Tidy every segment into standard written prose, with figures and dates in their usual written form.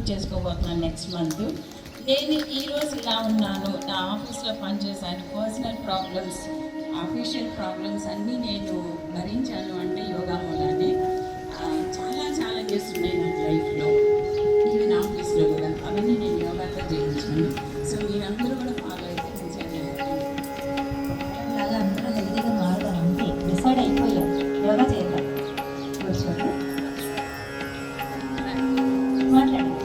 Complete చేసుకోబోతున్నాను next month. నేను ఈరోజు ఇలా ఉన్నాను, నా ఆఫీస్లో పనిచేశాను, పర్సనల్ ప్రాబ్లమ్స్, అఫీషియల్ ప్రాబ్లమ్స్ అన్నీ నేను భరించాను అంటే యోగా మూలానే. చాలా ఛాలెంజెస్ ఉన్నాయి నా లైఫ్లో, ఈవెన్ ఆఫీస్లో కూడా. అవన్నీ నేను యోగాతో జయించాను. సో మీరందరూ కూడా ఫాలో అయితే నిజంగా అలాగా అందరూ హెల్తీగా మారుతారు. అంతే డిసైడ్ అయిపోయాం, యోగా చేద్దాం. కూర్చోండి, మాట్లాడండి.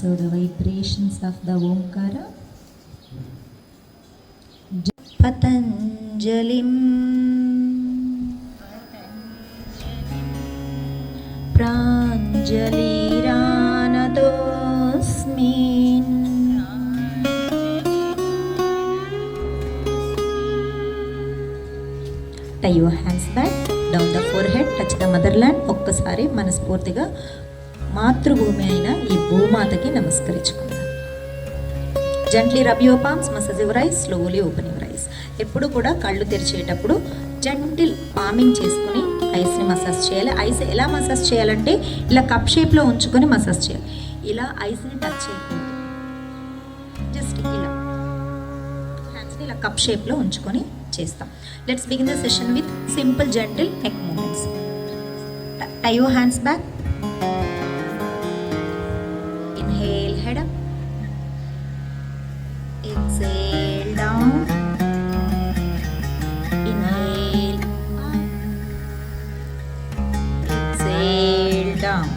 So the vibrations of the Omkara. Patanjalim Pranjaliranatosmin. Tie your hands back, down the forehead, touch the motherland. ఒక్కసారి మనస్ఫూర్తిగా మాతృభూమి అయిన ఈ భూమాతకి నమస్కరించుకుందాం. Gently rub your palms, massage your eyes, slowly open your eyes. ఎప్పుడు కూడా కళ్ళు తెరిచేటప్పుడు జెంటిల్ పామింగ్ చేసుకుని ఐస్ని మసాజ్ చేయాలి. ఐస్ ఎలా మసాజ్ చేయాలంటే ఇలా కప్ షేప్లో ఉంచుకొని మసాజ్ చేయాలి. ఇలా ఐస్ని టచ్ చేయకూడదు, జస్ట్ ఇలా హ్యాండ్స్ని ఇలా కప్ షేప్లో ఉంచుకొని చేస్తాం. Let's begin the session with simple gentle neck movements. Tie your hands back. Inhale, head up. Exhale, down. Inhale, up. Exhale, down.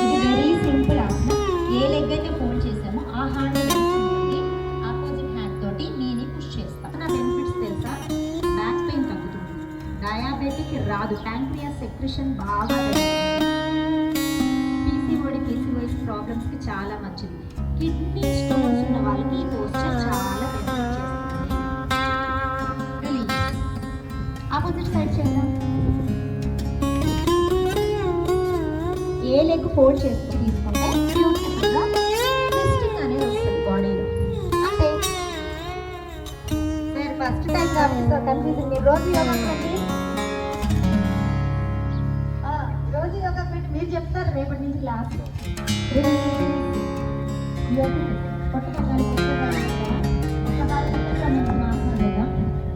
ఇది వెరీ సింపుల్ ఆసన. ఏ లెగ్ అయితే ఫోల్డ్ చేసామో ఆ హ్యాండ్ ఆపోజిట్ హ్యాండ్ తోటి నీని పుష్ చేస్తాం. నా బెనిఫిట్స్ తెలుసా? Back pain తగ్గుతుంది, diabetic రాదు, ప్యాంక్రియాస్ సెక్రెషన్ బాగా పీసీఓఎస్ ప్రాబ్లమ్స్కి చాలా మంచిది. కిడ్నీ స్టోన్స్ ఉన్న వాళ్ళకి ఈ పోస్చర్ చాలా బెనిఫిట్ చేస్తుంది. ఆపోజిట్ సైడ్ చేద్దాం. ఏ లెగ్ ఫోల్డ్ చేసుకుని తీసుకుంటే బ్యూటిఫుల్గా ట్విస్టింగ్ అనేది వస్తుంది బాడీలో. అంటే ఫస్ట్ టైం కాబట్టి సో కన్ఫ్యూజన్. మీరు రోజు యోగా పెట్టి రోజు యోగా పెట్టి మీరు చెప్తారు రేపటి నుంచి class.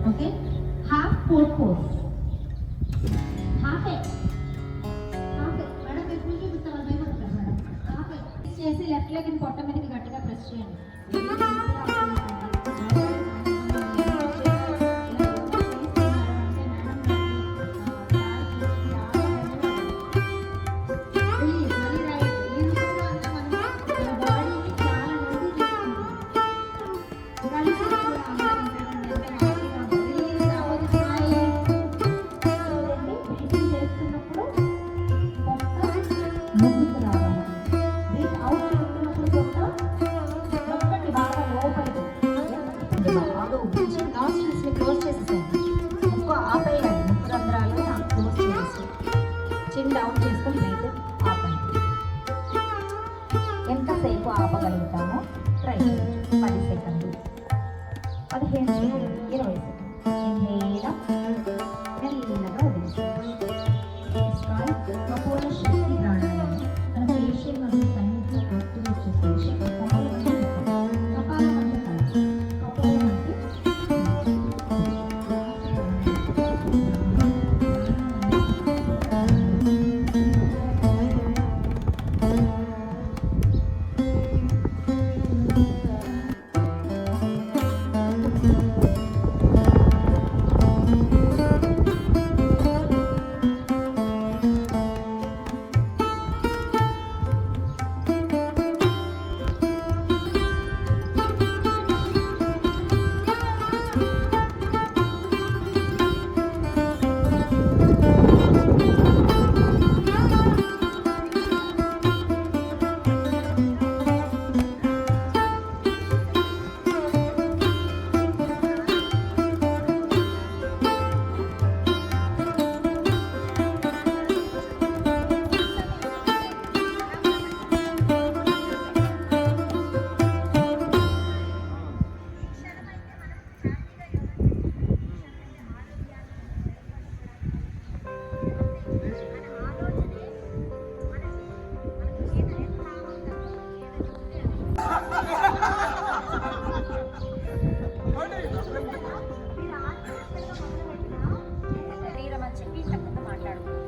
Okay, half four four హాఫే మేడం ఎప్పుడు చూపిస్తారు భయపడతారు మేడం. హాఫే చేసి లెఫ్ట్ లెగ్ పొట్ట మీదకి గట్టిగా ప్రెస్ చేయండి. క్లోజ్ చేసేసాను. ముక్కు ఆపేయాలి, ముక్కు రంధ్రాలు క్లోజ్ చేసి చిన్ డౌన్ చేసుకొని బ్రీత్ ఆపండి. ఎంతసేపు ఆపగలుగుతామో ట్రై చేయండి. 10 సెకండ్లు, 15 సెకండ్లు, 20 సెకండ్లు. మెల్లగా వదిలేసేయండి. కపోల శక్తి ప్రాణాయామం. మన ఫేషియల్ మజిల్స్ అన్నింటిలో యాక్టివేట్ చేసే కపాలం అంటే కపాలం అంటే శరీరం అని చెప్పి ఇంతకుముందు మాట్లాడుతుంది.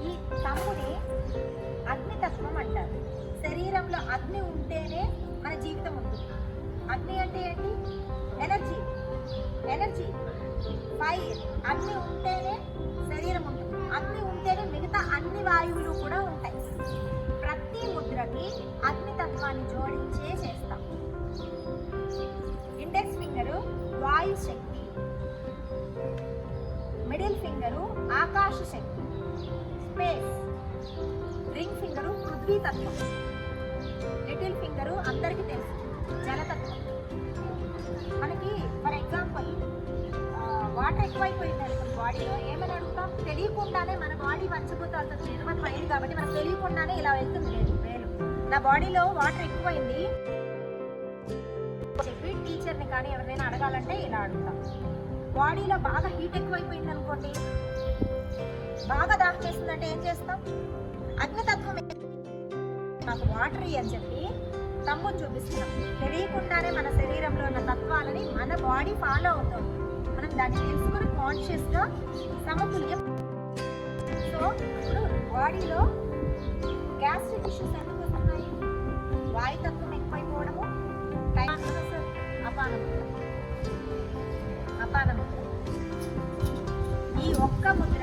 ఈ తమ్ముని అగ్నితత్వం అంటారు. శరీరంలో అగ్ని ఉంటేనే మన జీవితం ఉంటుంది. అగ్ని అంటే ఏంటి? Energy, energy, fire. అగ్ని ఉంటేనే శరీరం ఉంటుంది. అగ్ని ఉంటేనే మిగతా అన్ని వాయువులు కూడా ఉంటాయి. ప్రతి ముద్రకి అగ్నితత్వాన్ని జోడించే చేస్తాం. ఇండెక్స్ ఫింగరు వాయు శక్తి, మిడిల్ ఫింగరు ఆకాశ శక్తి, స్పేస్. రింగ్ ఫింగరు పృథ్వీ తత్వం, లిటిల్ ఫింగరు అందరికీ తెలుసు జలతత్వం. మనకి ఫర్ ఎగ్జాంపుల్ వాటర్ ఎక్కువైపోయింది అనుకోండి బాడీలో, ఏమని అడుగుతాం? తెలియకుండానే మన బాడీ పంచభూతాలతో నిర్మతం అయింది కాబట్టి మనకు తెలియకుండానే ఇలా వెళ్తుంది వేలు. నా బాడీలో వాటర్ ఎక్కువైంది చెప్పి టీచర్ని కానీ ఎవరినైనా అడగాలంటే ఇలా అడుగుతాం. బాడీలో బాగా హీట్ ఎక్కువైపోయింది అనుకోండి, బాగా దాహం చేస్తుందంటే ఏం చేస్తాం? అగ్నితత్వం మాకు వాటర్ అని చెప్పి తమ్ముని చూపిస్తున్నాం. తెలియకుండానే మన శరీరంలో ఉన్న తత్వాలని మన బాడీ ఫాలో అవుతుంది. మనం దాన్ని తెలుసుకుని కాన్షియస్గా సమతుల్యం. సో ఇప్పుడు బాడీలో గ్యాస్ట్రిక్ ఇష్యూస్ ఎందుకు వస్తున్నాయి? వాయుతత్వం ఎక్కువైపోవడము, అపానం. ఈ ఒక్క ముద్ర